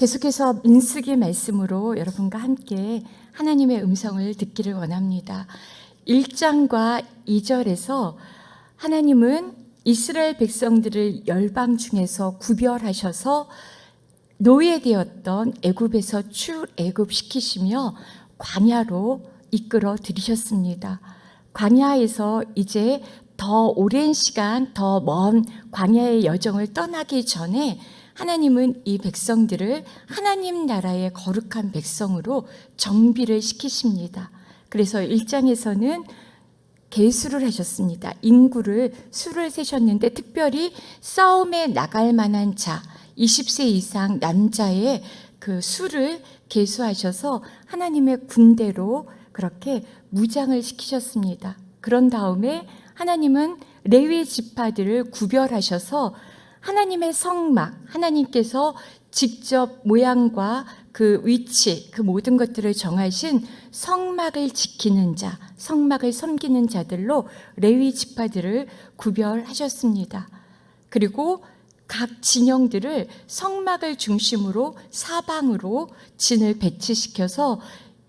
계속해서 민수기 말씀으로 여러분과 함께 하나님의 음성을 듣기를 원합니다. 1장과 2절에서 하나님은 이스라엘 백성들을 열방 중에서 구별하셔서 노예되었던 애굽에서 출애굽시키시며 광야로 이끌어 들이셨습니다. 광야에서 이제 더 오랜 시간, 더 먼 광야의 여정을 떠나기 전에 하나님은 이 백성들을 하나님 나라의 거룩한 백성으로 정비를 시키십니다. 그래서 1장에서는 계수를 하셨습니다. 인구를 수를 세셨는데 특별히 싸움에 나갈 만한 자 20세 이상 남자의 그 수를 계수하셔서 하나님의 군대로 그렇게 무장을 시키셨습니다. 그런 다음에 하나님은 레위 지파들을 구별하셔서 하나님의 성막, 하나님께서 직접 모양과 그 위치, 그 모든 것들을 정하신 성막을 지키는 자, 성막을 섬기는 자들로 레위 지파들을 구별하셨습니다. 그리고 각 진영들을 성막을 중심으로 사방으로 진을 배치시켜서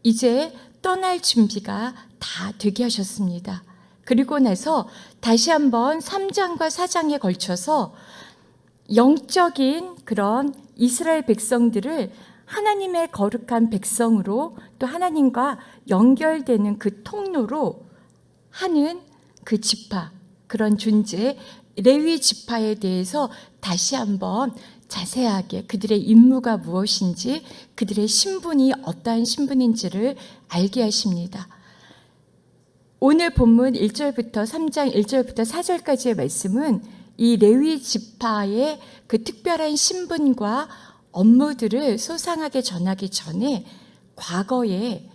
이제 떠날 준비가 다 되게 하셨습니다. 그리고 나서 다시 한번 3장과 4장에 걸쳐서 영적인 그런 이스라엘 백성들을 하나님의 거룩한 백성으로 또 하나님과 연결되는 그 통로로 하는 그 지파, 그런 존재 레위 지파에 대해서 다시 한번 자세하게 그들의 임무가 무엇인지, 그들의 신분이 어떠한 신분인지를 알게 하십니다. 오늘 본문 1절부터 3장 1절부터 4절까지의 말씀은 이 레위 지파의 그 특별한 신분과 업무들을 소상하게 전하기 전에 과거에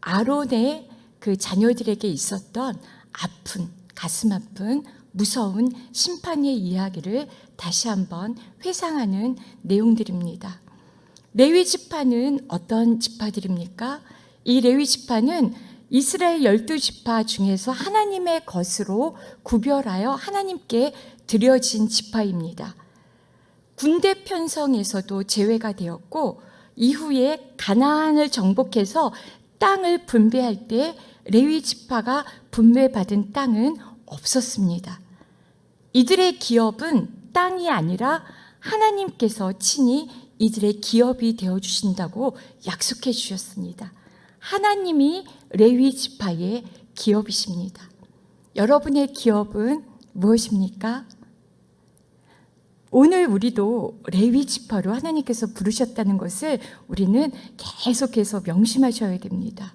아론의 그 자녀들에게 있었던 아픈, 가슴 아픈 무서운 심판의 이야기를 다시 한번 회상하는 내용들입니다. 레위 지파는 어떤 지파들입니까? 이 레위 지파는 이스라엘 12지파 중에서 하나님의 것으로 구별하여 하나님께 드려진 지파입니다. 군대 편성에서도 제외가 되었고 이후에 가나안을 정복해서 땅을 분배할 때 레위 지파가 분배받은 땅은 없었습니다. 이들의 기업은 땅이 아니라 하나님께서 친히 이들의 기업이 되어주신다고 약속해 주셨습니다. 하나님이 레위 지파의 기업이십니다. 여러분의 기업은 무엇입니까? 오늘 우리도 레위 지파로 하나님께서 부르셨다는 것을 우리는 계속해서 명심하셔야 됩니다.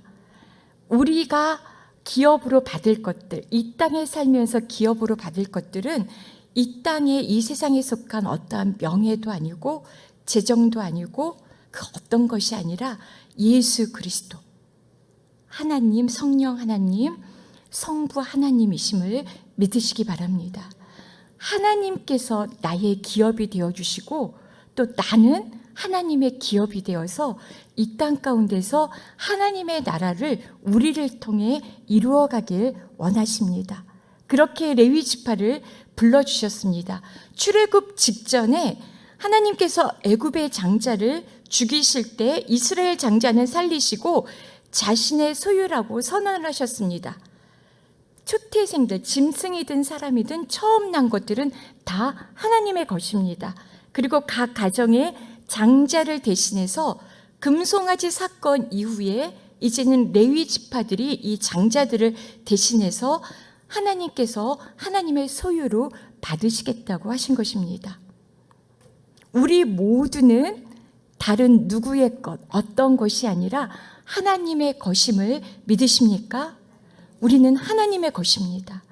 우리가 기업으로 받을 것들, 이 땅에 살면서 기업으로 받을 것들은 이 땅에 이 세상에 속한 어떠한 명예도 아니고 재정도 아니고 그 어떤 것이 아니라 예수 그리스도, 하나님, 성령 하나님, 성부 하나님이심을 믿으시기 바랍니다. 하나님께서 나의 기업이 되어주시고 또 나는 하나님의 기업이 되어서 이 땅 가운데서 하나님의 나라를 우리를 통해 이루어가길 원하십니다. 그렇게 레위 지파를 불러주셨습니다. 출애굽 직전에 하나님께서 애굽의 장자를 죽이실 때 이스라엘 장자는 살리시고 자신의 소유라고 선언을 하셨습니다. 초태생들, 짐승이든 사람이든 처음 난 것들은 다 하나님의 것입니다. 그리고 각 가정의 장자를 대신해서 금송아지 사건 이후에 이제는 레위 지파들이 이 장자들을 대신해서 하나님께서 하나님의 소유로 받으시겠다고 하신 것입니다. 우리 모두는 다른 누구의 것, 어떤 것이 아니라 하나님의 것임을 믿으십니까? 우리는 하나님의 것입니다.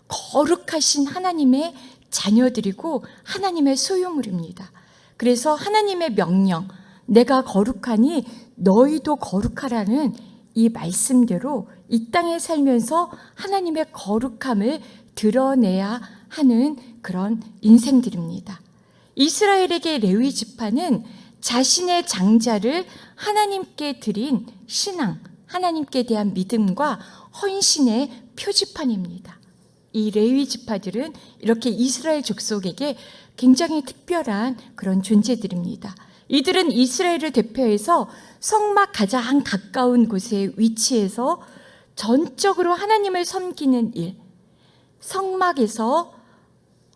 거룩하신 하나님의 자녀들이고 하나님의 소유물입니다. 그래서 하나님의 명령, 내가 거룩하니 너희도 거룩하라는 이 말씀대로 이 땅에 살면서 하나님의 거룩함을 드러내야 하는 그런 인생들입니다. 이스라엘에게 레위 지파는 자신의 장자를 하나님께 드린 신앙, 하나님께 대한 믿음과 헌신의 표지판입니다. 이 레위 지파들은 이렇게 이스라엘 족속에게 굉장히 특별한 그런 존재들입니다. 이들은 이스라엘을 대표해서 성막 가장 가까운 곳에 위치해서 전적으로 하나님을 섬기는 일, 성막에서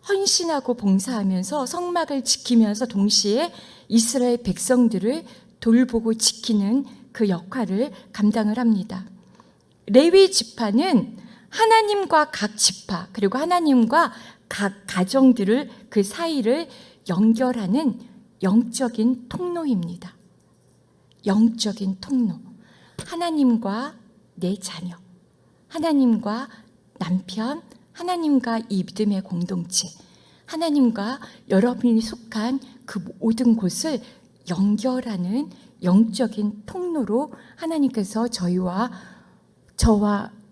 헌신하고 봉사하면서 성막을 지키면서 동시에 이스라엘 백성들을 돌보고 지키는 그 역할을 감당을 합니다. 레위 지파는 하나님과 각 지파 그리고 하나님과 각 가정들을 그 사이를 연결하는 영적인 통로입니다. 영적인 통로. 하나님과 내 자녀, 하나님과 남편, 하나님과 이 믿음의 공동체, 하나님과 여러분이 속한 그 모든 곳을 연결하는 영적인 통로로 하나님께서 저와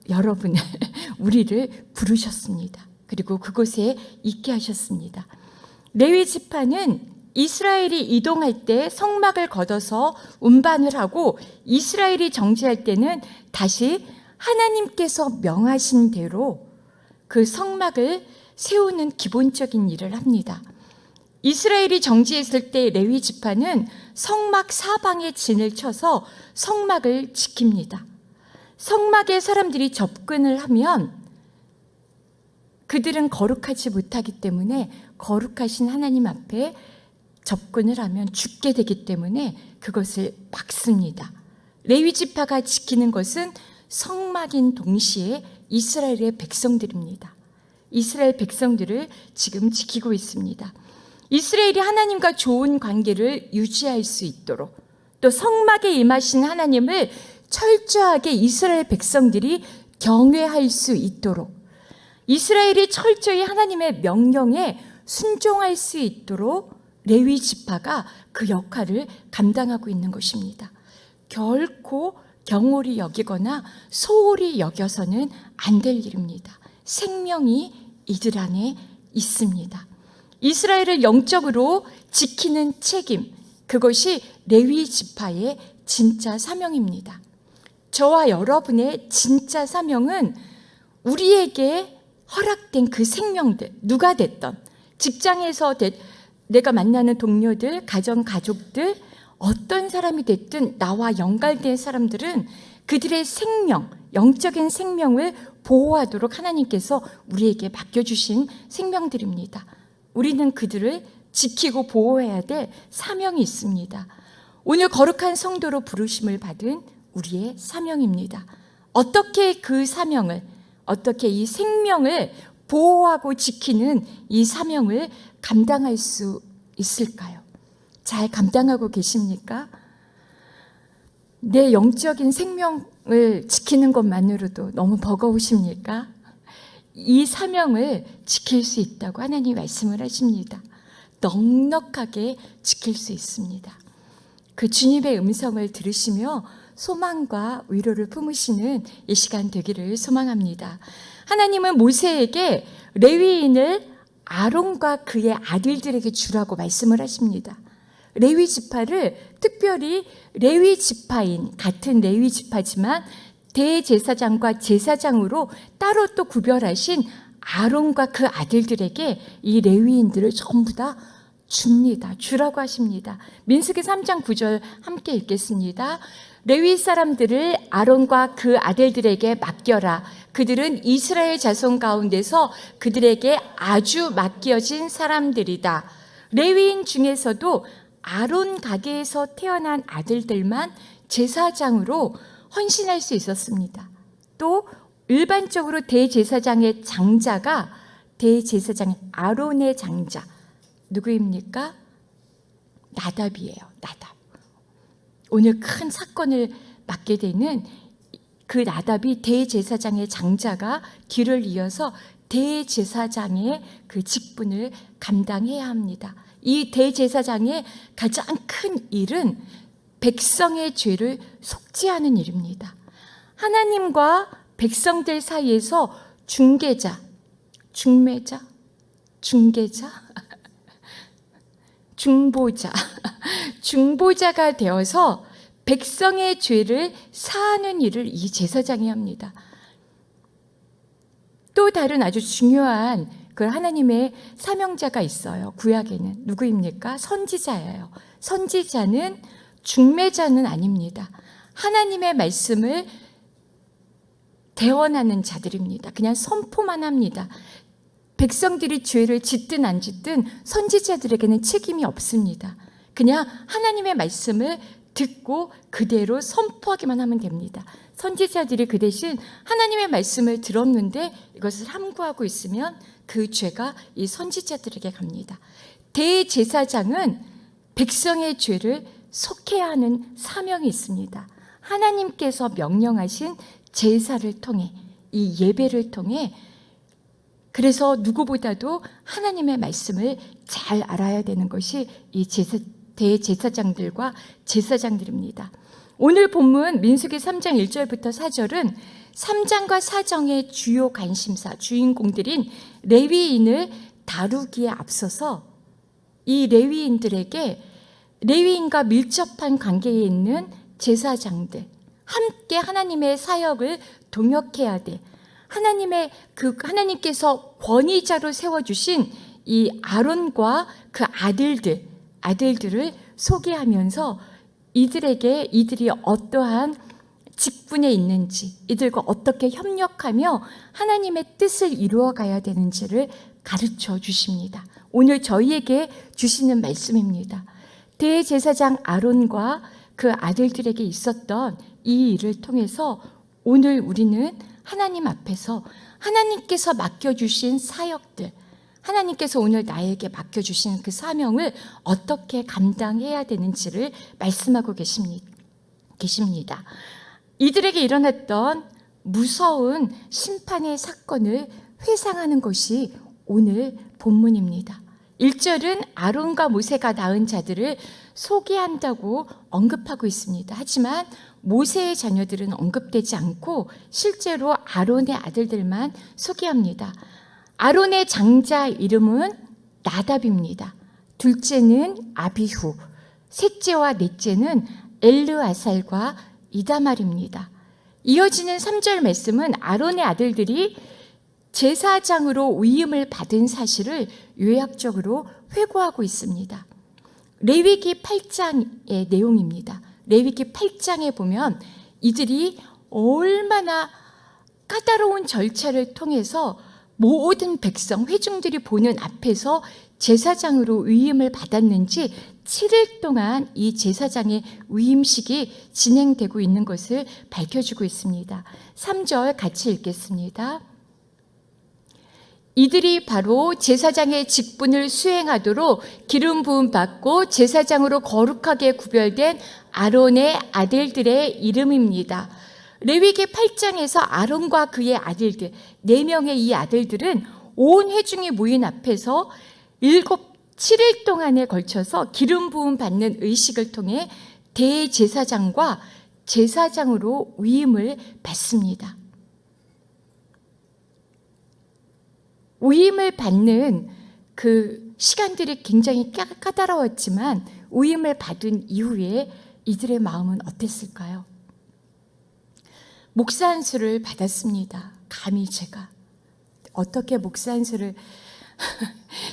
여러분을 우리를 부르셨습니다. 그리고 그곳에 있게 하셨습니다. 레위 지파는 이스라엘이 이동할 때 성막을 걷어서 운반을 하고 이스라엘이 정지할 때는 다시 하나님께서 명하신 대로 그 성막을 세우는 기본적인 일을 합니다. 이스라엘이 정지했을 때 레위 지파는 성막 사방에 진을 쳐서 성막을 지킵니다. 성막에 사람들이 접근을 하면 그들은 거룩하지 못하기 때문에 거룩하신 하나님 앞에 접근을 하면 죽게 되기 때문에 그것을 막습니다. 레위 지파가 지키는 것은 성막인 동시에 이스라엘의 백성들입니다. 이스라엘 백성들을 지금 지키고 있습니다. 이스라엘이 하나님과 좋은 관계를 유지할 수 있도록 또 성막에 임하신 하나님을 철저하게 이스라엘 백성들이 경외할 수 있도록 이스라엘이 철저히 하나님의 명령에 순종할 수 있도록 레위 지파가 그 역할을 감당하고 있는 것입니다. 결코 경홀히 여기거나 소홀히 여겨서는 안 될 일입니다. 생명이 이들 안에 있습니다. 이스라엘을 영적으로 지키는 책임, 그것이 레위 지파의 진짜 사명입니다. 저와 여러분의 진짜 사명은 우리에게 허락된 그 생명들, 누가 됐던, 직장에서 내가 만나는 동료들, 가족들, 어떤 사람이 됐든 나와 연관된 사람들은 그들의 생명, 영적인 생명을 보호하도록 하나님께서 우리에게 맡겨주신 생명들입니다. 우리는 그들을 지키고 보호해야 될 사명이 있습니다. 오늘 거룩한 성도로 부르심을 받은 우리의 사명입니다. 어떻게 그 사명을, 어떻게 이 생명을 보호하고 지키는 이 사명을 감당할 수 있을까요? 잘 감당하고 계십니까? 내 영적인 생명을 지키는 것만으로도 너무 버거우십니까? 이 사명을 지킬 수 있다고 하나님이 말씀을 하십니다. 넉넉하게 지킬 수 있습니다. 그 주님의 음성을 들으시며 소망과 위로를 품으시는 이 시간 되기를 소망합니다. 하나님은 모세에게 레위인을 아론과 그의 아들들에게 주라고 말씀을 하십니다. 레위 지파를 특별히 레위 지파인 같은 레위 지파지만 대제사장과 제사장으로 따로 또 구별하신 아론과 그 아들들에게 이 레위인들을 전부 다 줍니다. 주라고 하십니다. 민수기 3장 9절 함께 읽겠습니다. 레위 사람들을 아론과 그 아들들에게 맡겨라. 그들은 이스라엘 자손 가운데서 그들에게 아주 맡겨진 사람들이다. 레위인 중에서도 아론 가게에서 태어난 아들들만 제사장으로 헌신할 수 있었습니다. 또 일반적으로 대제사장의 장자가 대제사장 아론의 장자 누구입니까? 나답이에요. 나답. 오늘 큰 사건을 맡게 되는 그 나답이 대제사장의 장자가 뒤를 이어서 대제사장의 그 직분을 감당해야 합니다. 이 대제사장의 가장 큰 일은 백성의 죄를 속죄하는 일입니다. 하나님과 백성들 사이에서 중개자, 중매자, 중개자, 중보자가 되어서 백성의 죄를 사하는 일을 이 제사장이 합니다. 또 다른 아주 중요한 그 하나님의 사명자가 있어요. 구약에는 누구입니까? 선지자예요. 선지자는 중매자는 아닙니다. 하나님의 말씀을 대언하는 자들입니다. 그냥 선포만 합니다. 백성들이 죄를 짓든 안 짓든 선지자들에게는 책임이 없습니다. 그냥 하나님의 말씀을 듣고 그대로 선포하기만 하면 됩니다. 선지자들이 그 대신 하나님의 말씀을 들었는데 이것을 함구하고 있으면 그 죄가 이 선지자들에게 갑니다. 대제사장은 백성의 죄를 속해야 하는 사명이 있습니다. 하나님께서 명령하신 제사를 통해, 이 예배를 통해, 그래서 누구보다도 하나님의 말씀을 잘 알아야 되는 것이 이 대제사장들과 제사장들입니다. 오늘 본문 민수기 3장 1절부터 4절은 3장과 4장의 주요 관심사, 주인공들인 레위인을 다루기에 앞서서 이 레위인들에게 레위인과 밀접한 관계에 있는 제사장들, 함께 하나님의 사역을 동역해야 돼. 하나님께서 권위자로 세워주신 이 아론과 그 아들들을 소개하면서 이들이 어떠한 직분에 있는지, 이들과 어떻게 협력하며 하나님의 뜻을 이루어가야 되는지를 가르쳐 주십니다. 오늘 저희에게 주시는 말씀입니다. 대제사장 아론과 그 아들들에게 있었던 이 일을 통해서 오늘 우리는 하나님 앞에서 하나님께서 맡겨주신 사역들, 하나님께서 오늘 나에게 맡겨주신 그 사명을 어떻게 감당해야 되는지를 말씀하고 계십니다. 이들에게 일어났던 무서운 심판의 사건을 회상하는 것이 오늘 본문입니다. 1절은 아론과 모세가 낳은 자들을 소개한다고 언급하고 있습니다. 하지만 모세의 자녀들은 언급되지 않고 실제로 아론의 아들들만 소개합니다. 아론의 장자 이름은 나답입니다. 둘째는 아비후, 셋째와 넷째는 엘르아살과 이다말입니다. 이어지는 3절 말씀은 아론의 아들들이 제사장으로 위임을 받은 사실을 요약적으로 회고하고 있습니다. 레위기 8장의 내용입니다. 레위기 8장에 보면 이들이 얼마나 까다로운 절차를 통해서 모든 백성, 회중들이 보는 앞에서 제사장으로 위임을 받았는지 7일 동안 이 제사장의 위임식이 진행되고 있는 것을 밝혀주고 있습니다. 3절 같이 읽겠습니다. 이들이 바로 제사장의 직분을 수행하도록 기름 부음 받고 제사장으로 거룩하게 구별된 아론의 아들들의 이름입니다. 레위기 8장에서 아론과 그의 아들들, 4명의 이 아들들은 온 회중이 모인 앞에서 7일 동안에 걸쳐서 기름 부음 받는 의식을 통해 대제사장과 제사장으로 위임을 받습니다. 위임을 받는 그 시간들이 굉장히 까다로웠지만 위임을 받은 이후에 이들의 마음은 어땠을까요? 목사 안수를 받았습니다. 감히 제가 어떻게 목사 안수를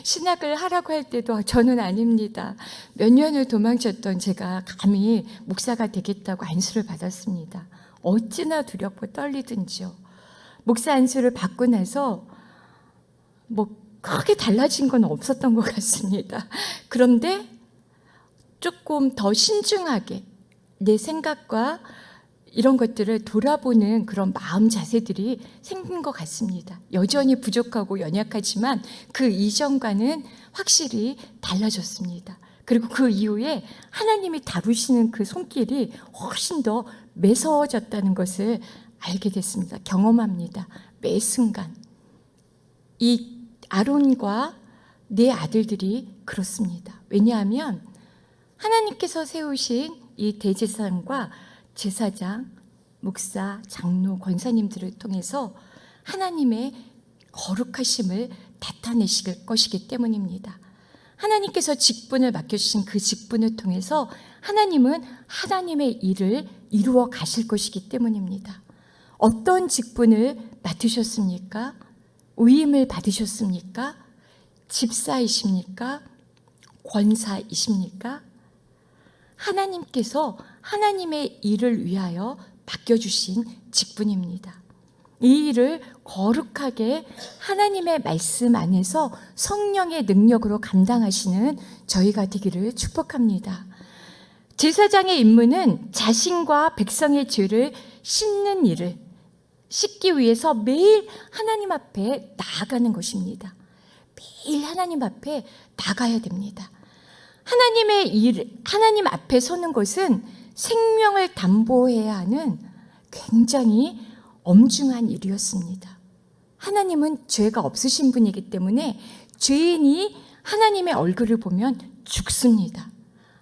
신학을 하라고 할 때도 저는 아닙니다. 몇 년을 도망쳤던 제가 감히 목사가 되겠다고 안수를 받았습니다. 어찌나 두렵고 떨리든지요. 목사 안수를 받고 나서 크게 달라진 건 없었던 것 같습니다. 그런데 조금 더 신중하게 내 생각과 이런 것들을 돌아보는 그런 마음 자세들이 생긴 것 같습니다. 여전히 부족하고 연약하지만 그 이전과는 확실히 달라졌습니다. 그리고 그 이후에 하나님이 다루시는 그 손길이 훨씬 더 매서워졌다는 것을 알게 됐습니다. 경험합니다. 매 순간. 이 아론과 내 아들들이 그렇습니다. 왜냐하면 하나님께서 세우신 이 대제사장과 제사장, 목사, 장로, 권사님들을 통해서 하나님의 거룩하심을 나타내실 것이기 때문입니다. 하나님께서 직분을 맡겨주신 그 직분을 통해서 하나님은 하나님의 일을 이루어 가실 것이기 때문입니다. 어떤 직분을 맡으셨습니까? 위임을 받으셨습니까? 집사이십니까? 권사이십니까? 하나님께서 하나님의 일을 위하여 맡겨주신 직분입니다. 이 일을 거룩하게 하나님의 말씀 안에서 성령의 능력으로 감당하시는 저희가 되기를 축복합니다. 제사장의 임무는 자신과 백성의 죄를 씻는 일을 씻기 위해서 매일 하나님 앞에 나아가는 것입니다. 매일 하나님 앞에 나가야 됩니다. 하나님 앞에 서는 것은 생명을 담보해야 하는 굉장히 엄중한 일이었습니다. 하나님은 죄가 없으신 분이기 때문에 죄인이 하나님의 얼굴을 보면 죽습니다.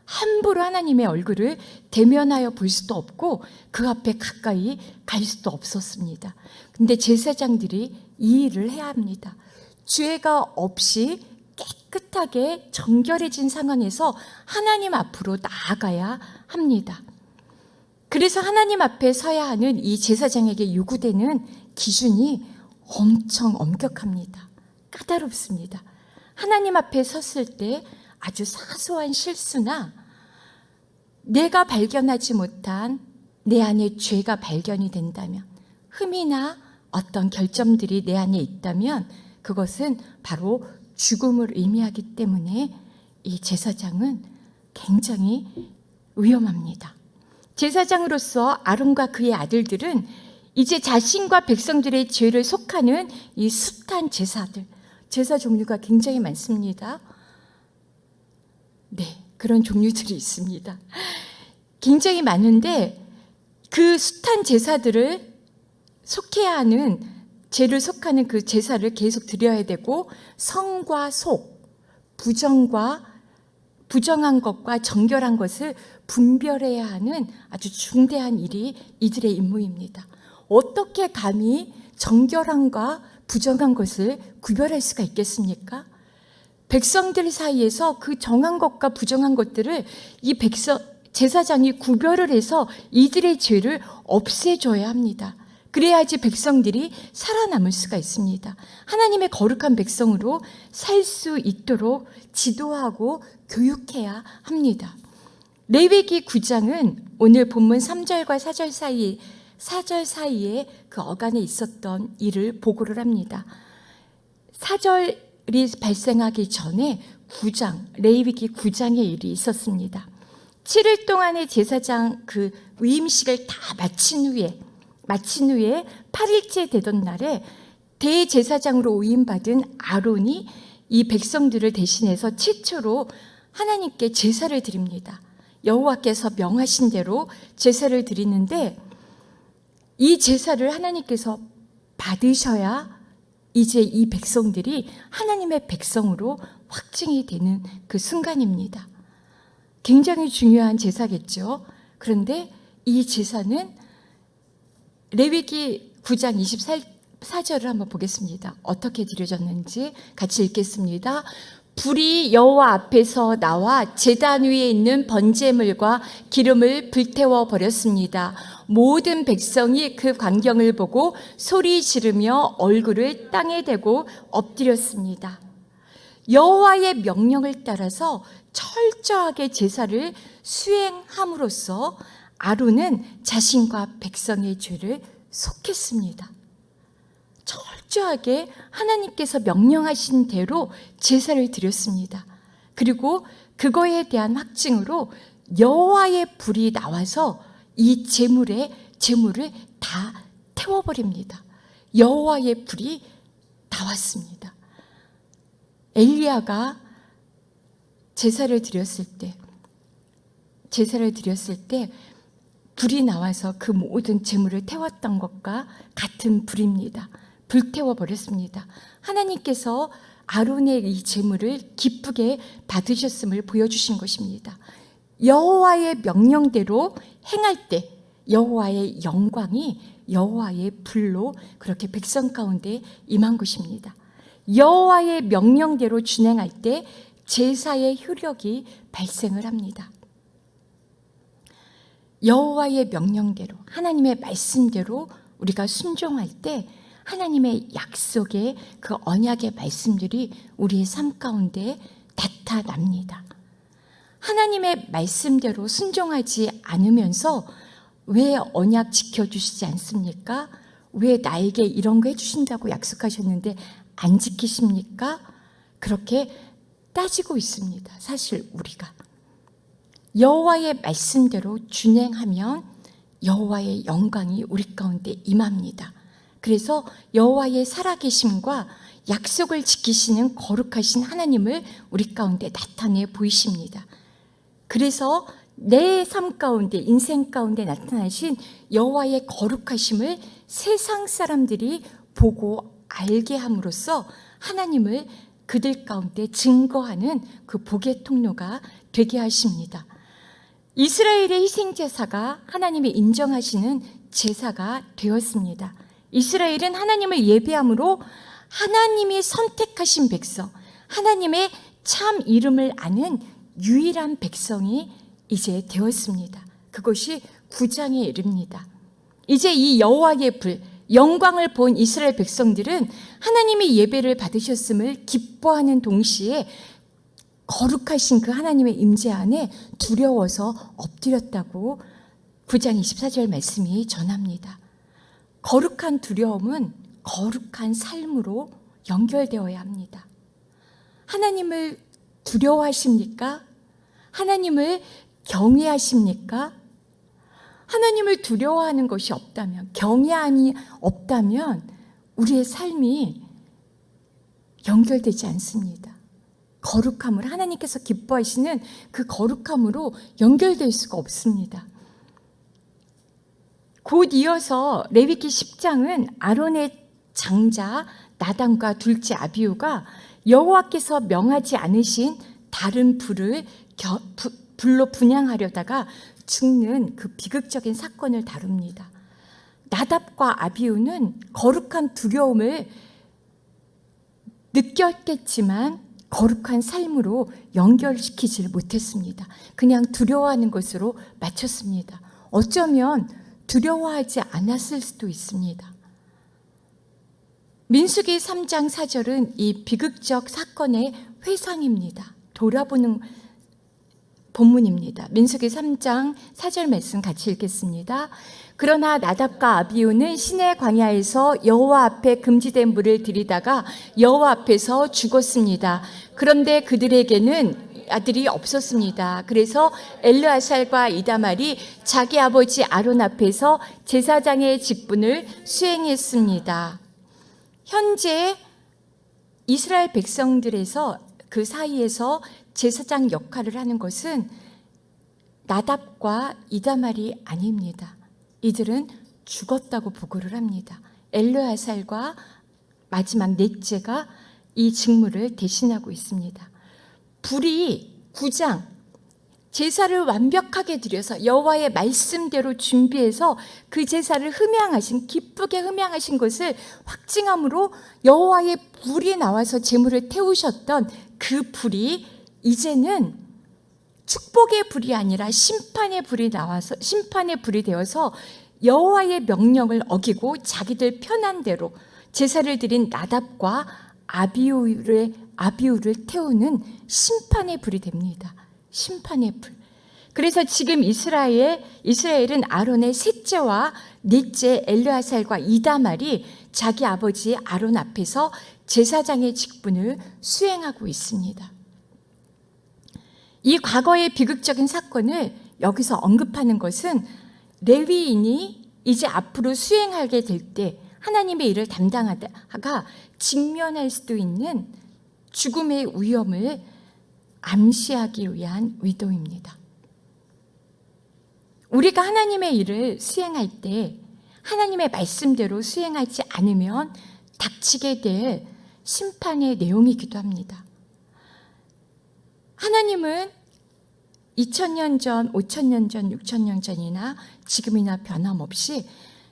함부로 하나님의 얼굴을 대면하여 볼 수도 없고 그 앞에 가까이 갈 수도 없었습니다. 근데 제사장들이 이 일을 해야 합니다. 죄가 없이 깨끗하게 정결해진 상황에서 하나님 앞으로 나아가야 합니다. 그래서 하나님 앞에 서야 하는 이 제사장에게 요구되는 기준이 엄청 엄격합니다. 까다롭습니다. 하나님 앞에 섰을 때 아주 사소한 실수나 내가 발견하지 못한 내 안에 죄가 발견이 된다면, 흠이나 어떤 결점들이 내 안에 있다면 그것은 바로 죽음을 의미하기 때문에 이 제사장은 굉장히 위험합니다. 제사장으로서 아론과 그의 아들들은 이제 자신과 백성들의 죄를 속하는 이 숱한 제사들, 제사 종류가 굉장히 많습니다. 네, 그런 종류들이 있습니다. 굉장히 많은데 그 숱한 제사들을 속해야 하는, 죄를 속하는 그 제사를 계속 드려야 되고, 성과 속, 부정한 것과 정결한 것을 분별해야 하는 아주 중대한 일이 이들의 임무입니다. 어떻게 감히 정결함과 부정한 것을 구별할 수가 있겠습니까? 백성들 사이에서 그 정한 것과 부정한 것들을 이 제사장이 구별을 해서 이들의 죄를 없애줘야 합니다. 그래야지 백성들이 살아남을 수가 있습니다. 하나님의 거룩한 백성으로 살 수 있도록 지도하고 교육해야 합니다. 레위기 9장은 오늘 본문 3절과 4절 사이에 그 어간에 있었던 일을 보고를 합니다. 4절이 발생하기 전에 레위기 9장의 일이 있었습니다. 7일 동안의 제사장 그 위임식을 다 마친 후에 8일째 되던 날에 대제사장으로 위임받은 아론이 이 백성들을 대신해서 최초로 하나님께 제사를 드립니다. 여호와께서 명하신 대로 제사를 드리는데, 이 제사를 하나님께서 받으셔야 이제 이 백성들이 하나님의 백성으로 확증이 되는 그 순간입니다. 굉장히 중요한 제사겠죠. 그런데 이 제사는 레위기 9장 24절을 한번 보겠습니다. 어떻게 드려졌는지 같이 읽겠습니다. 불이 여호와 앞에서 나와 제단 위에 있는 번제물과 기름을 불태워 버렸습니다. 모든 백성이 그 광경을 보고 소리 지르며 얼굴을 땅에 대고 엎드렸습니다. 여호와의 명령을 따라서 철저하게 제사를 수행함으로써 아론은 자신과 백성의 죄를 속했습니다. 철저하게 하나님께서 명령하신 대로 제사를 드렸습니다. 그리고 그거에 대한 확증으로 여호와의 불이 나와서 이 제물을 다 태워버립니다. 여호와의 불이 나왔습니다. 엘리야가 제사를 드렸을 때 불이 나와서 그 모든 제물을 태웠던 것과 같은 불입니다. 불태워 버렸습니다. 하나님께서 아론의 이 제물을 기쁘게 받으셨음을 보여주신 것입니다. 여호와의 명령대로 행할 때 여호와의 영광이 여호와의 불로 그렇게 백성 가운데 임한 것입니다. 여호와의 명령대로 준행할 때 제사의 효력이 발생을 합니다. 여호와의 명령대로, 하나님의 말씀대로 우리가 순종할 때 하나님의 약속의 그 언약의 말씀들이 우리의 삶 가운데 나타납니다. 하나님의 말씀대로 순종하지 않으면서 왜 언약 지켜주시지 않습니까? 왜 나에게 이런 거 해주신다고 약속하셨는데 안 지키십니까? 그렇게 따지고 있습니다. 사실 우리가 여호와의 말씀대로 준행하면 여호와의 영광이 우리 가운데 임합니다. 그래서 여호와의 살아계심과 약속을 지키시는 거룩하신 하나님을 우리 가운데 나타내 보이십니다. 그래서 내 삶 가운데, 인생 가운데 나타나신 여호와의 거룩하심을 세상 사람들이 보고 알게 함으로써 하나님을 그들 가운데 증거하는 그 복의 통로가 되게 하십니다. 이스라엘의 희생제사가 하나님이 인정하시는 제사가 되었습니다. 이스라엘은 하나님을 예배함으로 하나님이 선택하신 백성, 하나님의 참 이름을 아는 유일한 백성이 이제 되었습니다. 그것이 9장에 이릅니다. 이제 이 여호와의 불, 영광을 본 이스라엘 백성들은 하나님의 예배를 받으셨음을 기뻐하는 동시에 거룩하신 그 하나님의 임재 안에 두려워서 엎드렸다고 9장 24절 말씀이 전합니다. 거룩한 두려움은 거룩한 삶으로 연결되어야 합니다. 하나님을 두려워하십니까? 하나님을 경외하십니까? 하나님을 두려워하는 것이 없다면, 경외함이 없다면 우리의 삶이 연결되지 않습니다. 거룩함을, 하나님께서 기뻐하시는 그 거룩함으로 연결될 수가 없습니다. 곧 이어서 레위기 10장은 아론의 장자 나단과 둘째 아비후가 여호와께서 명하지 않으신 다른 불로 분향하려다가 죽는 그 비극적인 사건을 다룹니다. 나답과 아비후는 거룩한 두려움을 느꼈겠지만 거룩한 삶으로 연결시키지 못했습니다. 그냥 두려워하는 것으로 마쳤습니다. 어쩌면 두려워하지 않았을 수도 있습니다. 민수기 3장 4절은 이 비극적 사건의 회상입니다. 돌아보는 본문입니다. 민수기 3장 4절 말씀 같이 읽겠습니다. 그러나 나답과 아비후는 시내 광야에서 여호와 앞에 금지된 물을 들이다가 여호와 앞에서 죽었습니다. 그런데 그들에게는 아들이 없었습니다. 그래서 엘르아살과 이다말이 자기 아버지 아론 앞에서 제사장의 직분을 수행했습니다. 현재 이스라엘 백성들에서 그 사이에서 제사장 역할을 하는 것은 나답과 이다말이 아닙니다. 이들은 죽었다고 보고를 합니다. 엘르아살과 마지막 넷째가 이 직무를 대신하고 있습니다. 불이 9장 제사를 완벽하게 드려서 여호와의 말씀대로 준비해서 그 제사를 흠양하신, 기쁘게 흠양하신 것을 확증함으로 여호와의 불이 나와서 제물을 태우셨던 그 불이 이제는 축복의 불이 아니라 심판의 불이 나와서, 심판의 불이 되어서 여호와의 명령을 어기고 자기들 편한 대로 제사를 드린 나답과 아비후를 태우는 심판의 불이 됩니다. 심판의 불. 그래서 지금 이스라엘은 아론의 셋째와 넷째 엘르아살과 이다말이 자기 아버지 아론 앞에서 제사장의 직분을 수행하고 있습니다. 이 과거의 비극적인 사건을 여기서 언급하는 것은 레위인이 이제 앞으로 수행하게 될 때 하나님의 일을 담당하다가 직면할 수도 있는 죽음의 위험을 암시하기 위한 의도입니다. 우리가 하나님의 일을 수행할 때 하나님의 말씀대로 수행하지 않으면 닥치게 될 심판의 내용이기도 합니다. 하나님은 2000년 전, 5000년 전, 6000년 전이나 지금이나 변함없이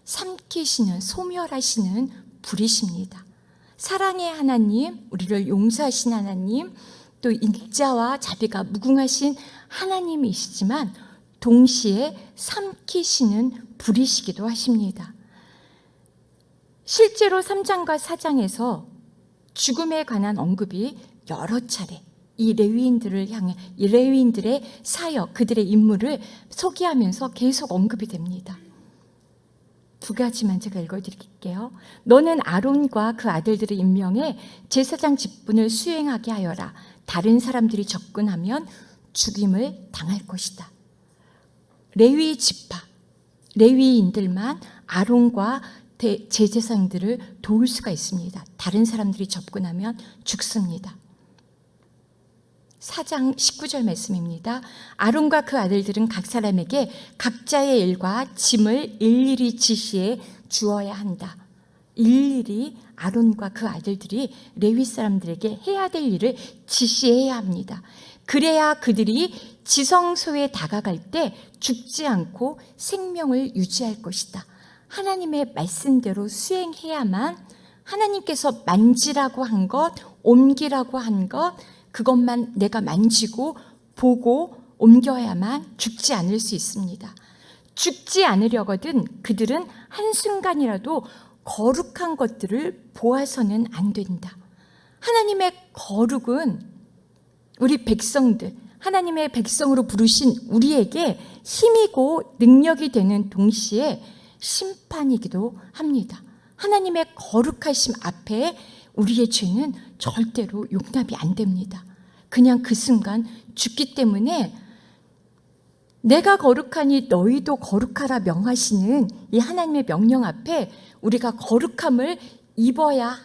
삼키시는, 소멸하시는 불이십니다. 사랑의 하나님, 우리를 용서하신 하나님, 또 인자와 자비가 무궁하신 하나님이시지만 동시에 삼키시는 불이시기도 하십니다. 실제로 3장과 4장에서 죽음에 관한 언급이 여러 차례 이 레위인들을 향해 이 레위인들의 사역, 그들의 임무를 소개하면서 계속 언급이 됩니다. 두 가지만 제가 읽어드릴게요. 너는 아론과 그 아들들을 임명해 제사장 직분을 수행하게 하여라. 다른 사람들이 접근하면 죽임을 당할 것이다. 레위 지파, 레위인들만 아론과 제사장들을 도울 수가 있습니다. 다른 사람들이 접근하면 죽습니다. 4장 19절 말씀입니다. 아론과 그 아들들은 각 사람에게 각자의 일과 짐을 일일이 지시해 주어야 한다. 일일이 아론과 그 아들들이 레위 사람들에게 해야 될 일을 지시해야 합니다. 그래야 그들이 지성소에 다가갈 때 죽지 않고 생명을 유지할 것이다. 하나님의 말씀대로 수행해야만 하나님께서 만지라고 한 것, 옮기라고 한 것, 그것만 내가 만지고 보고 옮겨야만 죽지 않을 수 있습니다. 죽지 않으려거든 그들은 한순간이라도 거룩한 것들을 보아서는 안 된다. 하나님의 거룩은 우리 백성들, 하나님의 백성으로 부르신 우리에게 힘이고 능력이 되는 동시에 심판이기도 합니다. 하나님의 거룩하심 앞에 우리의 죄는 절대로 용납이 안 됩니다. 그냥 그 순간 죽기 때문에 내가 거룩하니 너희도 거룩하라 명하시는 이 하나님의 명령 앞에 우리가 거룩함을 입어야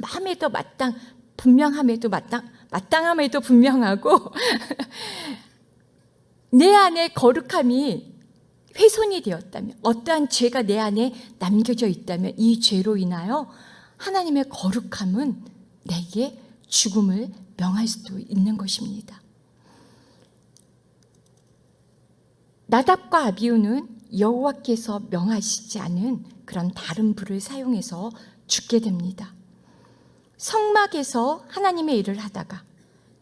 함에도 마땅함에도 분명하고 내 안에 거룩함이 훼손이 되었다면, 어떠한 죄가 내 안에 남겨져 있다면 이 죄로 인하여 하나님의 거룩함은 내게 죽음을 명할 수도 있는 것입니다. 나답과 아비후는 여호와께서 명하시지 않은 그런 다른 불을 사용해서 죽게 됩니다. 성막에서 하나님의 일을 하다가,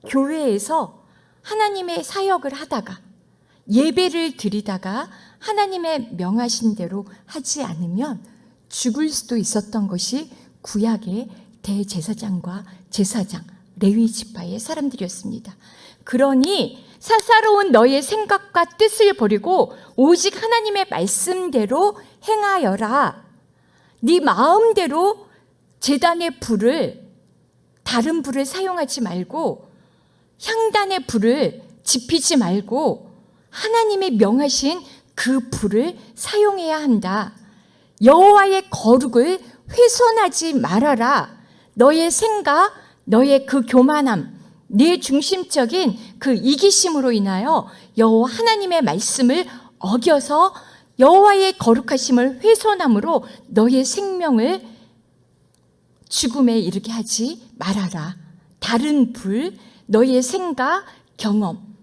교회에서 하나님의 사역을 하다가, 예배를 드리다가 하나님의 명하신 대로 하지 않으면 죽을 수도 있었던 것이 구약의 대제사장과 제사장, 레위 지파의 사람들이었습니다. 그러니 사사로운 너의 생각과 뜻을 버리고 오직 하나님의 말씀대로 행하여라. 네 마음대로 제단의 불을, 다른 불을 사용하지 말고 향단의 불을 지피지 말고 하나님의 명하신 그 불을 사용해야 한다. 여호와의 거룩을 훼손하지 말아라. 너의 생각, 너의 그 교만함, 내 중심적인 그 이기심으로 인하여 여호와 하나님의 말씀을 어겨서 여호와의 거룩하심을 훼손함으로 너의 생명을 죽음에 이르게 하지 말아라. 다른 불, 너의 생각, 경험,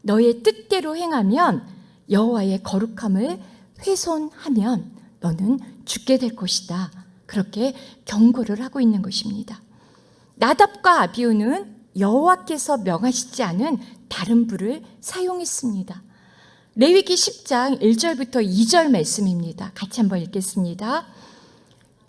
너의 뜻대로 행하면 여호와의 거룩함을 훼손하면 너는 죽게 될 것이다. 그렇게 경고를 하고 있는 것입니다. 나답과 아비후는 여호와께서 명하시지 않은 다른 불을 사용했습니다. 레위기 10장 1절부터 2절 말씀입니다. 같이 한번 읽겠습니다.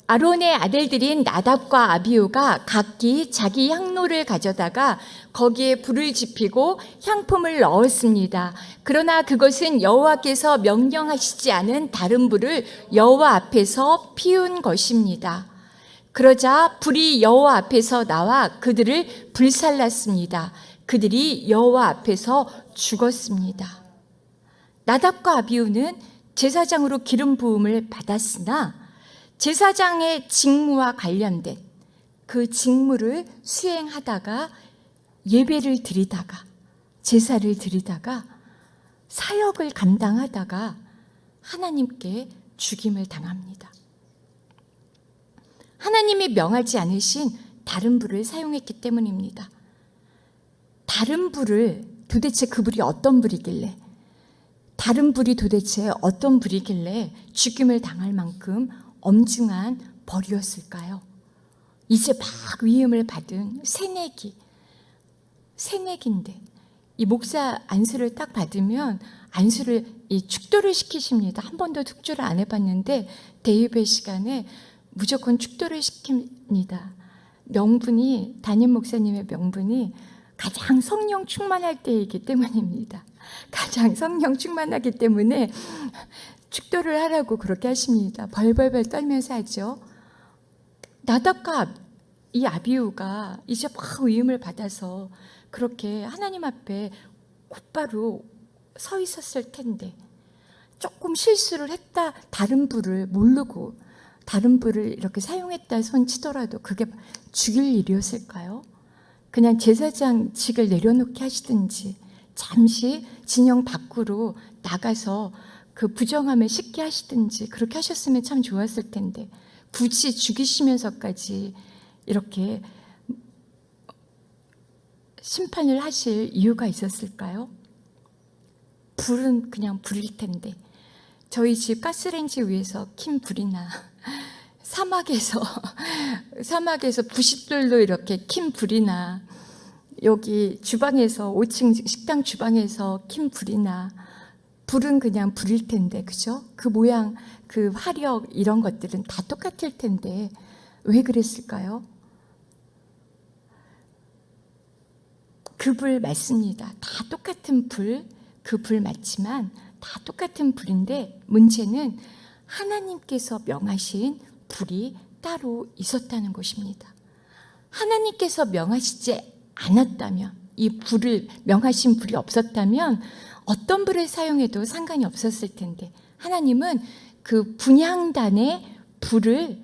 아론의 아들들인 나답과 아비후가 각기 자기 향로를 가져다가 거기에 불을 지피고 향품을 넣었습니다. 그러나 그것은 여호와께서 명령하시지 않은 다른 불을 여호와 앞에서 피운 것입니다. 그러자 불이 여호와 앞에서 나와 그들을 불살랐습니다. 그들이 여호와 앞에서 죽었습니다. 나답과 아비후는 제사장으로 기름 부음을 받았으나 제사장의 직무와 관련된 그 직무를 수행하다가 예배를 드리다가 제사를 드리다가 사역을 감당하다가 하나님께 죽임을 당합니다. 하나님이 명하지 않으신 다른 불을 사용했기 때문입니다. 다른 불을 도대체 그 불이 어떤 불이길래, 다른 불이 도대체 어떤 불이길래 죽임을 당할 만큼 엄중한 벌이었을까요? 이제 막 위임을 받은 새내기인데 이 목사 안수를 딱 받으면 안수를 이 축도를 시키십니다. 한 번도 축도를 안 해봤는데 대예배 시간에 무조건 축도를 시킵니다. 명분이, 담임 목사님의 명분이 가장 성령 충만할 때이기 때문입니다. 가장 성령 충만하기 때문에 축도를 하라고 그렇게 하십니다. 벌벌벌 떨면서 하죠. 나답과 이 아비후가 이제 막 위임을 받아서 그렇게 하나님 앞에 곧바로 서 있었을 텐데, 조금 실수를 했다, 다른 불을 모르고 다른 불을 이렇게 사용했다 손치더라도 그게 죽일 일이었을까요? 그냥 제사장직을 내려놓게 하시든지 잠시 진영 밖으로 나가서 그 부정함을 씻게 하시든지 그렇게 하셨으면 참 좋았을 텐데, 굳이 죽이시면서까지 이렇게 심판을 하실 이유가 있었을까요? 불은 그냥 불일 텐데, 저희 집 가스레인지 위에서 킨 불이나 사막에서 부싯돌로 이렇게 킨 불이나 여기 주방에서 5층 식당 주방에서 킨 불이나, 불은 그냥 불일 텐데, 그죠? 그 모양, 그 화력 이런 것들은 다 똑같을 텐데 왜 그랬을까요? 그 불 맞습니다. 다 똑같은 불, 그 불 맞지만 다 똑같은 불인데, 문제는 하나님께서 명하신 불이 따로 있었다는 것입니다. 하나님께서 명하시지 않았다면, 이 불을 명하신 불이 없었다면 어떤 불을 사용해도 상관이 없었을 텐데, 하나님은 그 분향단의 불을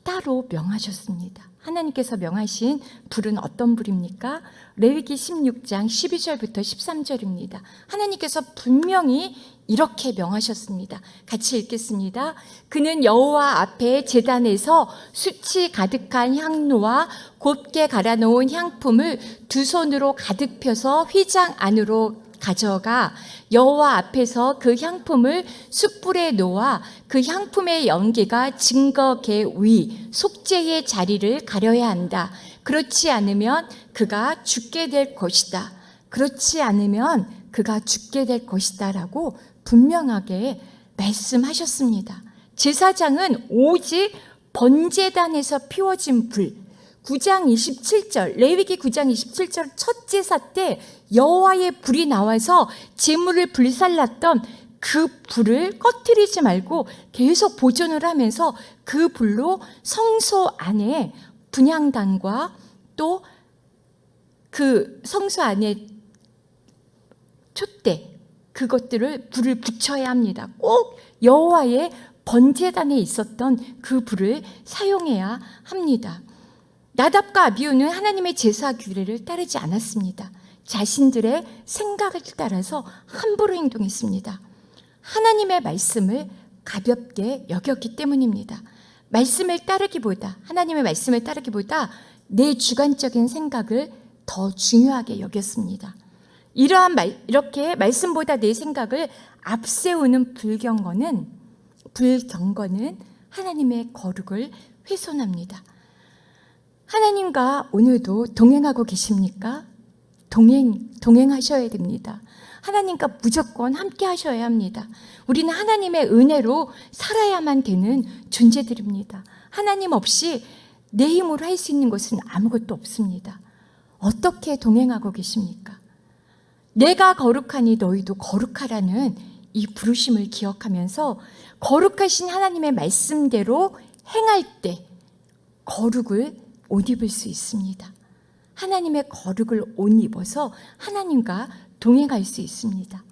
따로 명하셨습니다. 하나님께서 명하신 불은 어떤 불입니까? 레위기 16장 12절부터 13절입니다. 하나님께서 분명히 이렇게 명하셨습니다. 같이 읽겠습니다. 그는 여호와 앞에 제단에서 수치 가득한 향로와 곱게 갈아놓은 향품을 두 손으로 가득 펴서 휘장 안으로 가져가 여호와 앞에서 그 향품을 숯불에 놓아 그 향품의 연기가 증거계 위 속죄의 자리를 가려야 한다. 그렇지 않으면 그가 죽게 될 것이다. 그렇지 않으면 그가 죽게 될 것이다 라고 분명하게 말씀하셨습니다. 제사장은 오직 번제단에서 피워진 불, 9장 27절, 레위기 9장 27절 첫 제사 때 여호와의 불이 나와서 제물을 불살랐던 그 불을 꺼뜨리지 말고 계속 보존을 하면서 그 불로 성소 안에 분향단과 또 그 성소 안에 촛대, 그것들을 불을 붙여야 합니다. 꼭 여호와의 번제단에 있었던 그 불을 사용해야 합니다. 나답과 아비후는 하나님의 제사 규례를 따르지 않았습니다. 자신들의 생각을 따라서 함부로 행동했습니다. 하나님의 말씀을 가볍게 여겼기 때문입니다. 하나님의 말씀을 따르기보다 내 주관적인 생각을 더 중요하게 여겼습니다. 이렇게 말씀보다 내 생각을 앞세우는 불경건은 하나님의 거룩을 훼손합니다. 하나님과 오늘도 동행하고 계십니까? 동행하셔야 됩니다. 하나님과 무조건 함께 하셔야 합니다. 우리는 하나님의 은혜로 살아야만 되는 존재들입니다. 하나님 없이 내 힘으로 할 수 있는 것은 아무것도 없습니다. 어떻게 동행하고 계십니까? 내가 거룩하니 너희도 거룩하라는 이 부르심을 기억하면서 거룩하신 하나님의 말씀대로 행할 때 거룩을 옷 입을 수 있습니다. 하나님의 거룩을 옷 입어서 하나님과 동행할 수 있습니다.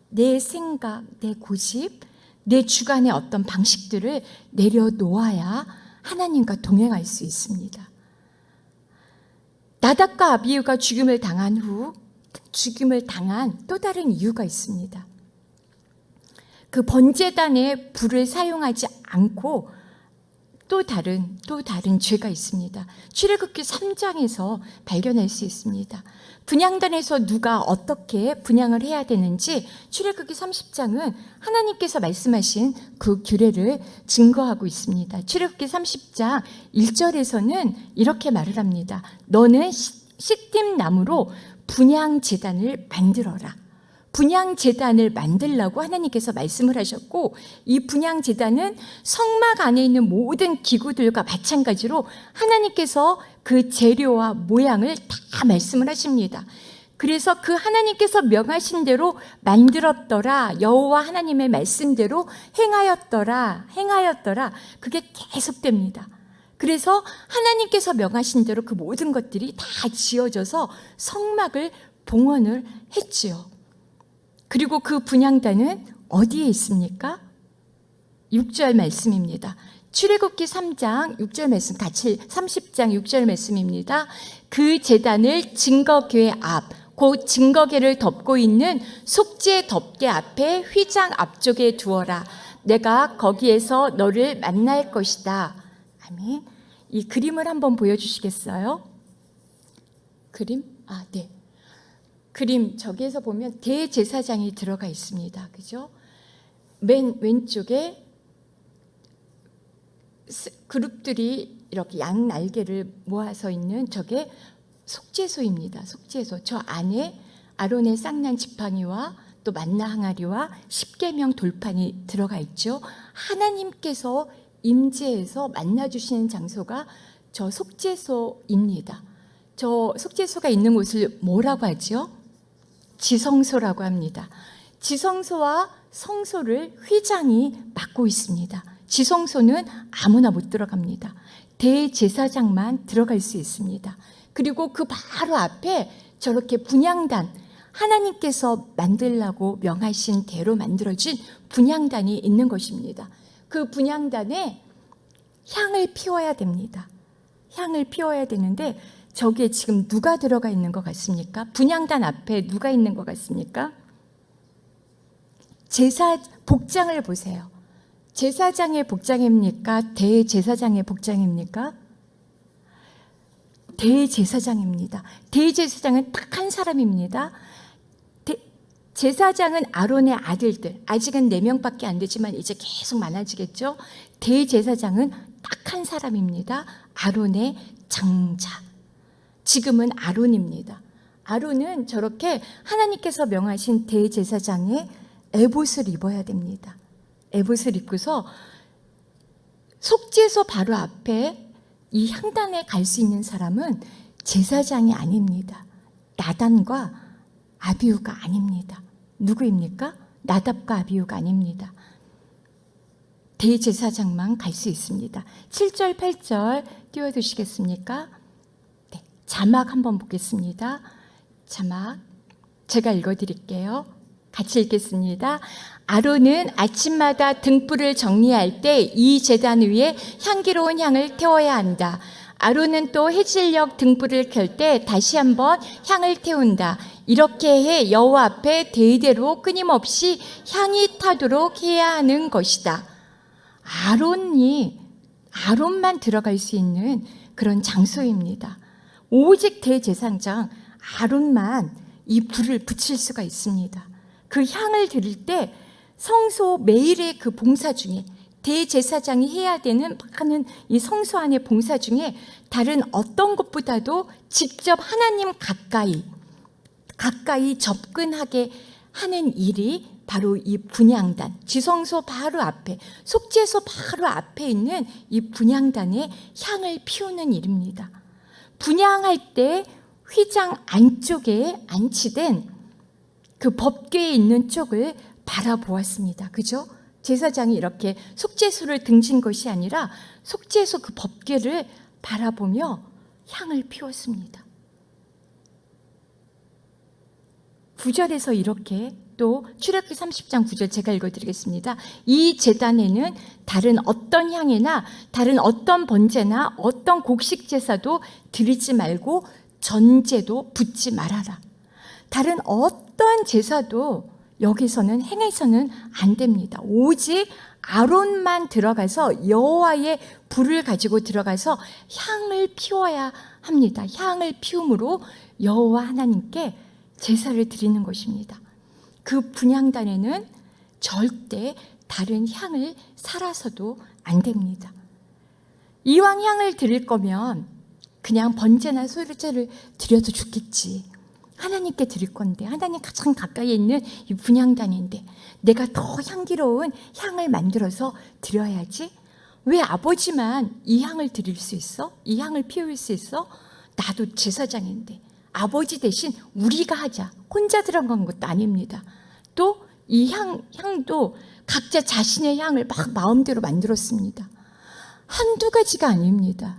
내 생각, 내 고집, 내 주관의 어떤 방식들을 내려놓아야 하나님과 동행할 수 있습니다. 나답과 아비후가 죽임을 당한 또 다른 이유가 있습니다. 그 번제단에 불을 사용하지 않고 또 다른 죄가 있습니다. 출애굽기 3장에서 발견할 수 있습니다. 분향단에서 누가 어떻게 분향을 해야 되는지 출애굽기 30장은 하나님께서 말씀하신 그 규례를 증거하고 있습니다. 출애굽기 30장 1절에서는 이렇게 말을 합니다. 너는 시팀 나무로 분향 제단을 만들어라. 분향제단을 만들라고 하나님께서 말씀을 하셨고, 이 분향제단은 성막 안에 있는 모든 기구들과 마찬가지로 하나님께서 그 재료와 모양을 다 말씀을 하십니다. 그래서 그 하나님께서 명하신 대로 만들었더라, 여호와 하나님의 말씀대로 행하였더라, 그게 계속됩니다. 그래서 하나님께서 명하신 대로 그 모든 것들이 다 지어져서 성막을 봉헌을 했지요. 그리고 그 분향단은 어디에 있습니까? 6절 말씀입니다. 출애굽기 3장 6절 말씀, 같이 30장 6절 말씀입니다. 그 제단을 증거궤 앞, 곧 증거궤를 덮고 있는 속죄 덮개 앞에 휘장 앞쪽에 두어라. 내가 거기에서 너를 만날 것이다. 아멘. 이 그림을 한번 보여주시겠어요? 그림? 네. 그림 저기에서 보면 대제사장이 들어가 있습니다. 그죠? 맨 왼쪽에 그룹들이 이렇게 양 날개를 모아서 있는 저게 속죄소입니다. 속죄소. 저 안에 아론의 쌍난 지팡이와 또 만나 항아리와 십계명 돌판이 들어가 있죠. 하나님께서 임재해서 만나주시는 장소가 저 속죄소입니다. 저 속죄소가 있는 곳을 뭐라고 하죠? 지성소라고 합니다. 지성소와 성소를 휘장이 맡고 있습니다. 지성소는 아무나 못 들어갑니다. 대제사장만 들어갈 수 있습니다. 그리고 그 바로 앞에 저렇게 분향단, 하나님께서 만들라고 명하신 대로 만들어진 분향단이 있는 것입니다. 그 분향단에 향을 피워야 됩니다. 향을 피워야 되는데 저기에 지금 누가 들어가 있는 것 같습니까? 분향단 앞에 누가 있는 것 같습니까? 복장을 보세요. 제사장의 복장입니까? 대제사장의 복장입니까? 대제사장입니다. 대제사장은 딱 한 사람입니다. 제사장은 아론의 아들들, 아직은 4명밖에 안 되지만 이제 계속 많아지겠죠. 대제사장은 딱 한 사람입니다. 아론의 장자. 지금은 아론입니다. 아론은 저렇게 하나님께서 명하신 대제사장의 에봇을 입어야 됩니다. 에봇을 입고서 속죄소 바로 앞에 이 향단에 갈 수 있는 사람은 제사장이 아닙니다. 나단과 아비후가 아닙니다. 누구입니까? 나답과 아비후가 아닙니다. 대제사장만 갈 수 있습니다. 7절, 8절 띄워주시겠습니까? 네, 자막 한번 보겠습니다. 자막 제가 읽어드릴게요. 같이 읽겠습니다. 아론은 아침마다 등불을 정리할 때 이 제단 위에 향기로운 향을 태워야 한다. 아론은 또 해질녘 등불을 켤 때 다시 한번 향을 태운다. 이렇게 해 여호와 앞에 대대로 끊임없이 향이 타도록 해야 하는 것이다. 아론만 들어갈 수 있는 그런 장소입니다. 오직 대제사장 아론만 이 불을 붙일 수가 있습니다. 그 향을 드릴 때 성소 매일의 그 봉사 중에 대제사장이 해야 되는 많은 이 성소 안의 봉사 중에 다른 어떤 것보다도 직접 하나님 가까이 접근하게 하는 일이 바로 이 분향단, 지성소 바로 앞에, 속죄소 바로 앞에 있는 이 분향단에 향을 피우는 일입니다. 분향할 때 휘장 안쪽에 안치된 그 법궤에 있는 쪽을 바라보았습니다. 그죠? 제사장이 이렇게 속죄소를 등진 것이 아니라 속죄소 그 법궤를 바라보며 향을 피웠습니다. 9절에서 이렇게 또 출애굽기 30장 9절 제가 읽어드리겠습니다. 이 제단에는 다른 어떤 향이나 다른 어떤 번제나 어떤 곡식 제사도 드리지 말고 전제도 붓지 말아라. 다른 어떤 제사도 여기서는 행해서는 안 됩니다. 오직 아론만 들어가서 여호와의 불을 가지고 들어가서 향을 피워야 합니다. 향을 피움으로 여호와 하나님께 제사를 드리는 것입니다. 그 분향단에는 절대 다른 향을 살아서도 안 됩니다. 이왕 향을 드릴 거면 그냥 번제나 소제를 드려도 좋겠지. 하나님께 드릴 건데, 하나님 가장 가까이 있는 이 분향단인데 내가 더 향기로운 향을 만들어서 드려야지. 왜 아버지만 이 향을 드릴 수 있어? 이 향을 피울 수 있어? 나도 제사장인데 아버지 대신 우리가 하자. 혼자 들어간 것도 아닙니다. 또 이 향도 각자 자신의 향을 막 마음대로 만들었습니다. 한두 가지가 아닙니다.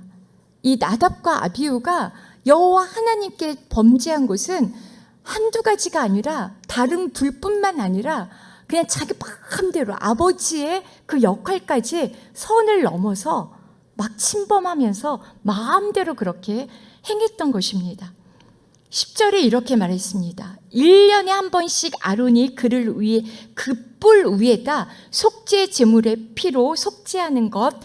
이 나답과 아비후가 여호와 하나님께 범죄한 것은 한두 가지가 아니라 다른 불뿐만 아니라 그냥 자기 마음대로 아버지의 그 역할까지 선을 넘어서 막 침범하면서 마음대로 그렇게 행했던 것입니다. 10절에 이렇게 말했습니다. 1년에 한 번씩 아론이 그를 위해 그 뿔 위에다 속죄 제물의 피로 속죄하는 것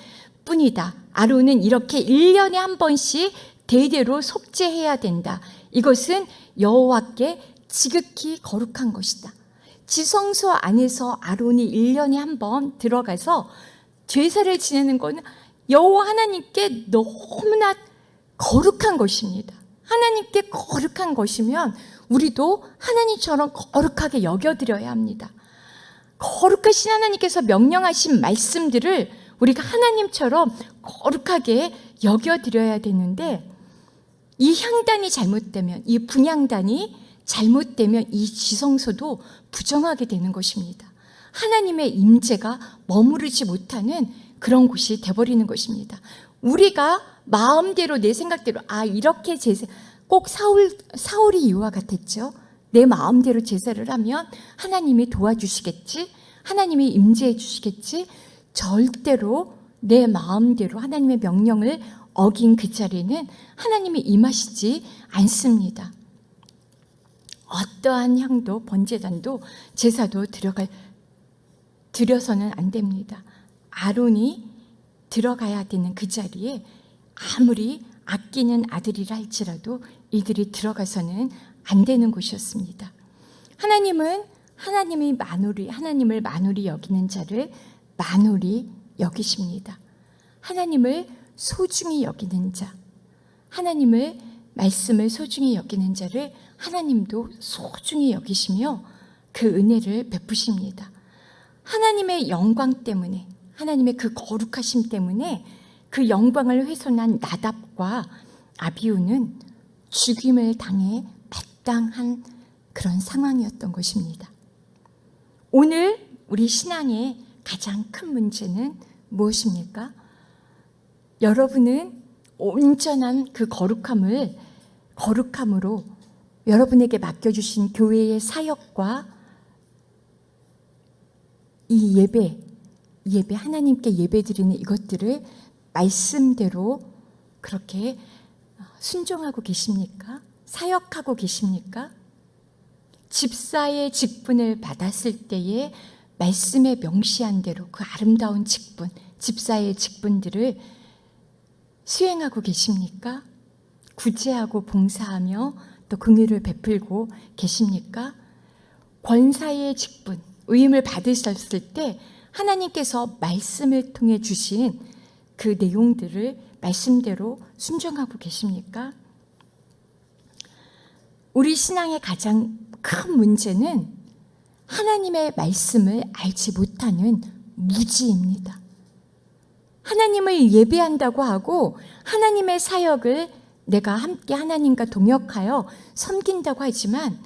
뿐이다. 아론은 이렇게 1년에 한 번씩 대대로 속죄해야 된다. 이것은 여호와께 지극히 거룩한 것이다. 지성소 안에서 아론이 1년에 한 번 들어가서 제사를 지내는 것은 여호와 하나님께 너무나 거룩한 것입니다. 하나님께 거룩한 것이면 우리도 하나님처럼 거룩하게 여겨드려야 합니다. 거룩하신 하나님께서 명령하신 말씀들을 우리가 하나님처럼 거룩하게 여겨드려야 되는데, 이 향단이 잘못되면, 이 분향단이 잘못되면 이 지성소도 부정하게 되는 것입니다. 하나님의 임재가 머무르지 못하는 그런 곳이 돼버리는 것입니다. 우리가 마음대로 내 생각대로 이렇게 제사, 꼭 사울이 이와 같았죠. 내 마음대로 제사를 하면 하나님이 도와주시겠지, 하나님이 임재해 주시겠지. 절대로 내 마음대로 하나님의 명령을 어긴 그 자리에는 하나님이 임하시지 않습니다. 어떠한 향도 번제단도 제사도 드려서는 안 됩니다. 아론이 들어가야 되는 그 자리에 아무리 아끼는 아들이라 할지라도 이들이 들어가서는 안 되는 곳이었습니다. 하나님은 하나님을 만홀히 여기는 자를 만홀히 여기십니다. 하나님을 소중히 여기는 자, 하나님을 말씀을 소중히 여기는 자를 하나님도 소중히 여기시며 그 은혜를 베푸십니다. 하나님의 영광 때문에, 하나님의 그 거룩하심 때문에 그 영광을 훼손한 나답과 아비후는 죽임을 당해 마땅한 그런 상황이었던 것입니다. 오늘 우리 신앙의 가장 큰 문제는 무엇입니까? 여러분은 온전한 그 거룩함으로 여러분에게 맡겨주신 교회의 사역과 이 예배 하나님께 예배드리는 이것들을 말씀대로 그렇게 순종하고 계십니까? 사역하고 계십니까? 집사의 직분을 받았을 때에 말씀에 명시한 대로 그 아름다운 직분, 집사의 직분들을 수행하고 계십니까? 구제하고 봉사하며 또 긍휼을 베풀고 계십니까? 권사의 직분, 의임을 받으셨을 때 하나님께서 말씀을 통해 주신 그 내용들을 말씀대로 순종하고 계십니까? 우리 신앙의 가장 큰 문제는 하나님의 말씀을 알지 못하는 무지입니다. 하나님을 예배한다고 하고 하나님의 사역을 내가 함께 하나님과 동역하여 섬긴다고 하지만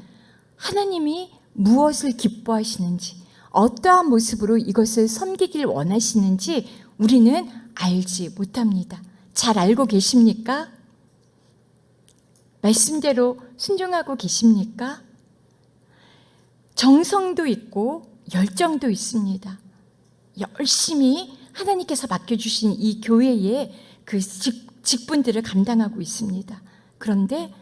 하나님이 무엇을 기뻐하시는지, 어떠한 모습으로 이것을 섬기길 원하시는지 우리는 알지 못합니다. 잘 알고 계십니까? 말씀대로 순종하고 계십니까? 정성도 있고 열정도 있습니다. 열심히 하나님께서 맡겨주신 이 교회의 그 직분들을 감당하고 있습니다. 그런데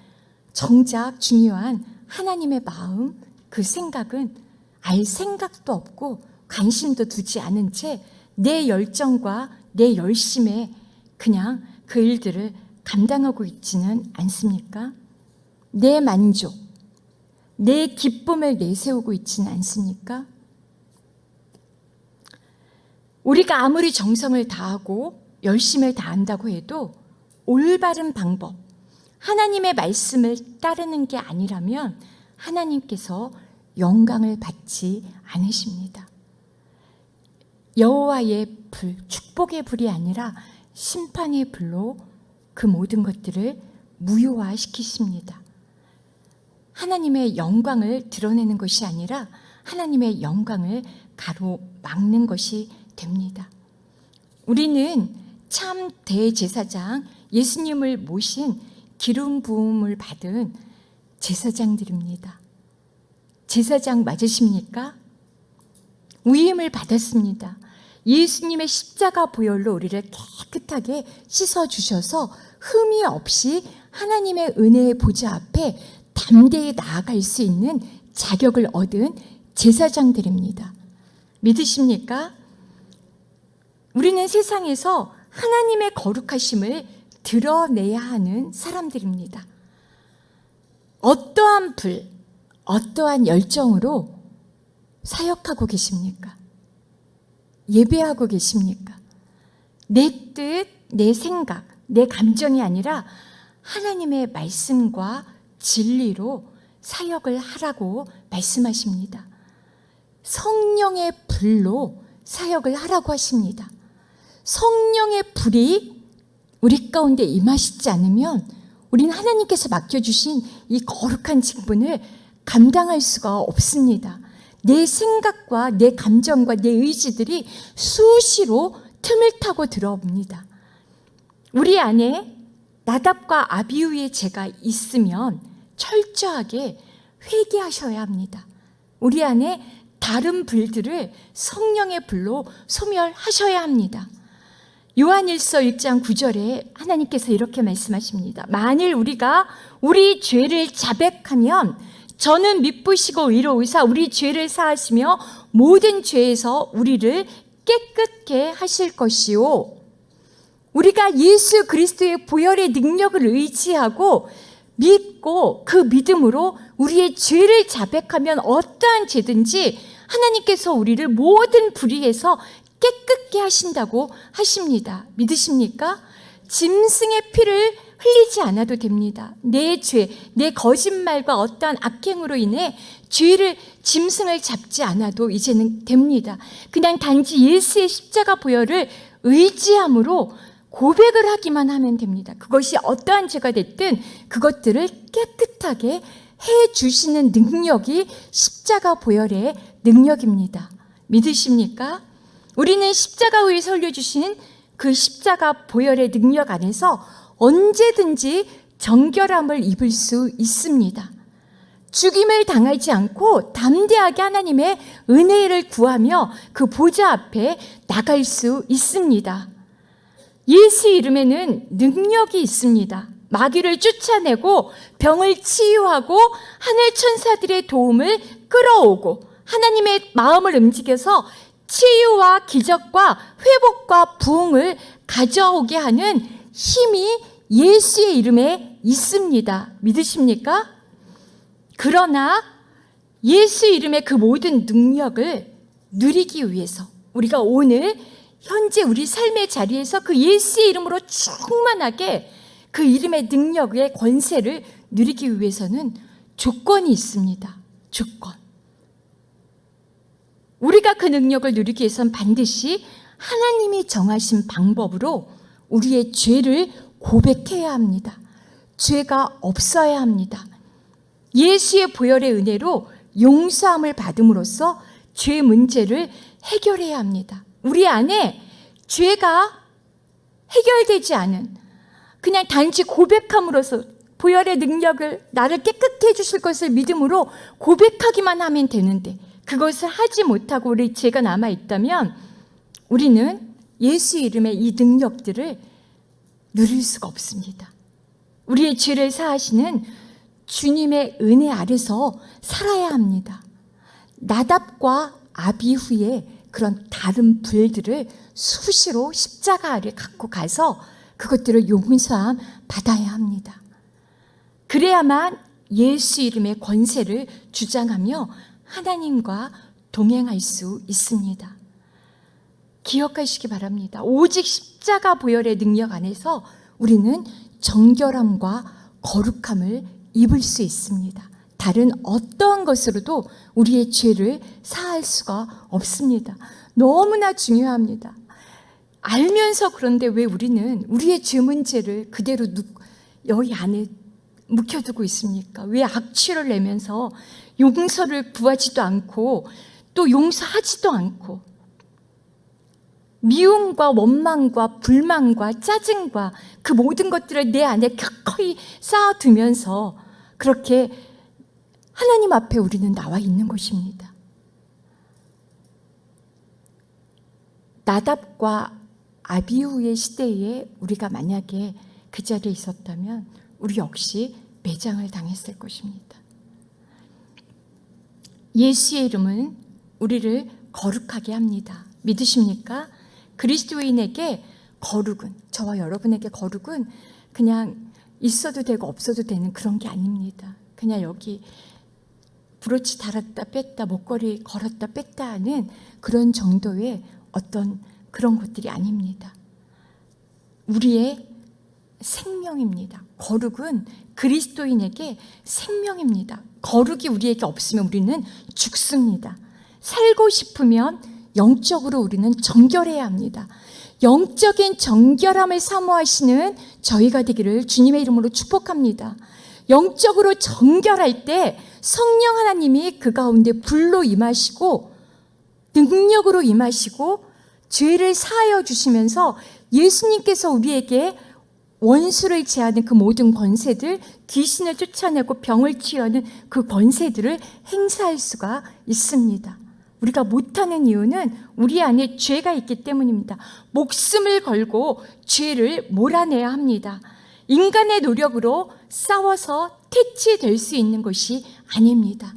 정작 중요한 하나님의 마음, 그 생각은 알 생각도 없고 관심도 두지 않은 채 내 열정과 내 열심에 그냥 그 일들을 감당하고 있지는 않습니까? 내 만족, 내 기쁨을 내세우고 있지는 않습니까? 우리가 아무리 정성을 다하고 열심을 다한다고 해도 올바른 방법, 하나님의 말씀을 따르는 게 아니라면 하나님께서 영광을 받지 않으십니다. 여호와의 불, 축복의 불이 아니라 심판의 불로 그 모든 것들을 무효화시키십니다. 하나님의 영광을 드러내는 것이 아니라 하나님의 영광을 가로막는 것이 됩니다. 우리는 참 대제사장, 예수님을 모신 기름 부음을 받은 제사장들입니다. 제사장 맞으십니까? 위임을 받았습니다. 예수님의 십자가 보혈로 우리를 깨끗하게 씻어주셔서 흠이 없이 하나님의 은혜의 보좌 앞에 담대히 나아갈 수 있는 자격을 얻은 제사장들입니다. 믿으십니까? 우리는 세상에서 하나님의 거룩하심을 드러내야 하는 사람들입니다. 어떠한 불, 어떠한 열정으로 사역하고 계십니까? 예배하고 계십니까? 내 뜻, 내 생각, 내 감정이 아니라 하나님의 말씀과 진리로 사역을 하라고 말씀하십니다. 성령의 불로 사역을 하라고 하십니다. 성령의 불이 우리 가운데 임하시지 않으면 우리는 하나님께서 맡겨주신 이 거룩한 직분을 감당할 수가 없습니다. 내 생각과 내 감정과 내 의지들이 수시로 틈을 타고 들어옵니다. 우리 안에 나답과 아비후의 죄가 있으면 철저하게 회개하셔야 합니다. 우리 안에 다른 불들을 성령의 불로 소멸하셔야 합니다. 요한일서 1장 9절에 하나님께서 이렇게 말씀하십니다. 만일 우리가 우리 죄를 자백하면 저는 미쁘시고 의로우사 우리 죄를 사하시며 모든 죄에서 우리를 깨끗게 하실 것이요. 우리가 예수 그리스도의 보혈의 능력을 의지하고 믿고 그 믿음으로 우리의 죄를 자백하면 어떠한 죄든지 하나님께서 우리를 모든 불의에서 깨끗게 하신다고 하십니다. 믿으십니까? 짐승의 피를 흘리지 않아도 됩니다. 내 죄, 내 거짓말과 어떠한 악행으로 인해 죄를, 짐승을 잡지 않아도 이제는 됩니다. 그냥 단지 예수의 십자가 보혈을 의지함으로 고백을 하기만 하면 됩니다. 그것이 어떠한 죄가 됐든 그것들을 깨끗하게 해주시는 능력이 십자가 보혈의 능력입니다. 믿으십니까? 우리는 십자가 위에 설려주신 그 십자가 보혈의 능력 안에서 언제든지 정결함을 입을 수 있습니다. 죽임을 당하지 않고 담대하게 하나님의 은혜를 구하며 그 보좌 앞에 나갈 수 있습니다. 예수 이름에는 능력이 있습니다. 마귀를 쫓아내고 병을 치유하고 하늘 천사들의 도움을 끌어오고 하나님의 마음을 움직여서 치유와 기적과 회복과 부흥을 가져오게 하는 힘이 예수의 이름에 있습니다. 믿으십니까? 그러나 예수 이름의 그 모든 능력을 누리기 위해서 우리가 오늘 현재 우리 삶의 자리에서 그 예수의 이름으로 충만하게 그 이름의 능력의 권세를 누리기 위해서는 조건이 있습니다. 조건. 우리가 그 능력을 누리기 위해서는 반드시 하나님이 정하신 방법으로 우리의 죄를 고백해야 합니다. 죄가 없어야 합니다. 예수의 보혈의 은혜로 용서함을 받음으로써 죄 문제를 해결해야 합니다. 우리 안에 죄가 해결되지 않은 그냥 단지 고백함으로써 보혈의 능력을 나를 깨끗게 해주실 것을 믿음으로 고백하기만 하면 되는데 그것을 하지 못하고 우리 죄가 남아있다면 우리는 예수 이름의 이 능력들을 누릴 수가 없습니다. 우리의 죄를 사하시는 주님의 은혜 아래서 살아야 합니다. 나답과 아비후의 그런 다른 불들을 수시로 십자가 아래 갖고 가서 그것들을 용서함 받아야 합니다. 그래야만 예수 이름의 권세를 주장하며 하나님과 동행할 수 있습니다. 기억하시기 바랍니다. 오직 십자가 보혈의 능력 안에서 우리는 정결함과 거룩함을 입을 수 있습니다. 다른 어떠한 것으로도 우리의 죄를 사할 수가 없습니다. 너무나 중요합니다. 알면서 그런데 왜 우리는 우리의 죄 문제를 그대로 여기 안에 묵혀두고 있습니까? 왜 악취를 내면서 용서를 구하지도 않고 또 용서하지도 않고 미움과 원망과 불만과 짜증과 그 모든 것들을 내 안에 켜커이 쌓아두면서 그렇게 하나님 앞에 우리는 나와 있는 것입니다. 나답과 아비후의 시대에 우리가 만약에 그 자리에 있었다면 우리 역시 매장을 당했을 것입니다. 예수의 이름은 우리를 거룩하게 합니다. 믿으십니까? 그리스도인에게 거룩은, 저와 여러분에게 거룩은 그냥 있어도 되고 없어도 되는 그런 게 아닙니다. 그냥 여기 브로치 달았다 뺐다, 목걸이 걸었다 뺐다 하는 그런 정도의 어떤 그런 것들이 아닙니다. 우리의 생명입니다. 거룩은 그리스도인에게 생명입니다. 거룩이 우리에게 없으면 우리는 죽습니다. 살고 싶으면 영적으로 우리는 정결해야 합니다. 영적인 정결함을 사모하시는 저희가 되기를 주님의 이름으로 축복합니다. 영적으로 정결할 때 성령 하나님이 그 가운데 불로 임하시고 능력으로 임하시고 죄를 사하여 주시면서 예수님께서 우리에게 원수를 제하는 그 모든 권세들, 귀신을 쫓아내고 병을 치유하는 그 권세들을 행사할 수가 있습니다. 우리가 못하는 이유는 우리 안에 죄가 있기 때문입니다. 목숨을 걸고 죄를 몰아내야 합니다. 인간의 노력으로 싸워서 퇴치될 수 있는 것이 아닙니다.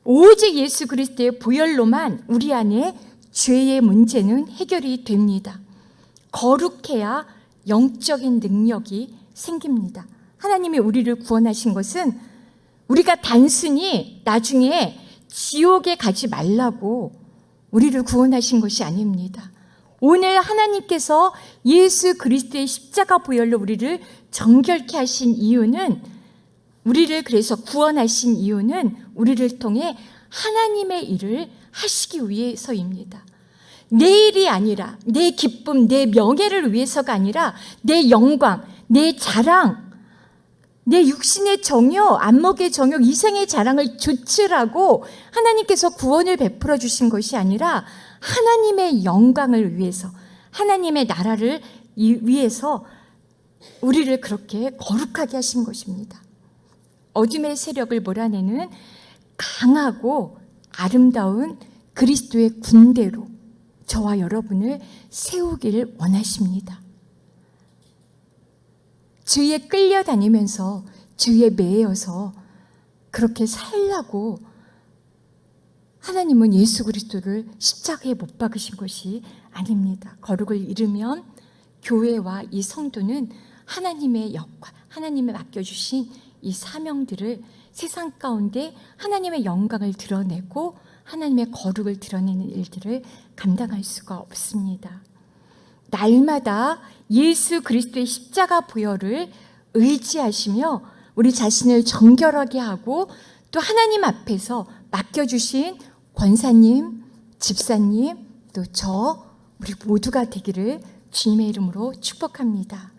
오직 예수 그리스도의 보혈로만 우리 안에 죄의 문제는 해결이 됩니다. 거룩해야 영적인 능력이 생깁니다. 하나님이 우리를 구원하신 것은 우리가 단순히 나중에 지옥에 가지 말라고 우리를 구원하신 것이 아닙니다. 오늘 하나님께서 예수 그리스도의 십자가 보혈로 우리를 정결케 하신 이유는, 우리를 그래서 구원하신 이유는 우리를 통해 하나님의 일을 하시기 위해서입니다. 내 일이 아니라, 내 기쁨, 내 명예를 위해서가 아니라 내 영광, 내 자랑, 내 육신의 정욕, 안목의 정욕, 이생의 자랑을 조치라고 하나님께서 구원을 베풀어 주신 것이 아니라 하나님의 영광을 위해서, 하나님의 나라를 위해서 우리를 그렇게 거룩하게 하신 것입니다. 어둠의 세력을 몰아내는 강하고 아름다운 그리스도의 군대로 저와 여러분을 세우기를 원하십니다. 죄에 끌려다니면서 죄에 매여서 그렇게 살라고 하나님은 예수 그리스도를 십자가에 못 박으신 것이 아닙니다. 거룩을 이루면 교회와 이 성도는 하나님의 역할, 하나님의 맡겨주신 이 사명들을 세상 가운데 하나님의 영광을 드러내고 하나님의 거룩을 드러내는 일들을 감당할 수가 없습니다. 날마다 예수 그리스도의 십자가 보혈을 의지하시며 우리 자신을 정결하게 하고 또 하나님 앞에서 맡겨주신 권사님, 집사님, 또 우리 모두가 되기를 주님의 이름으로 축복합니다.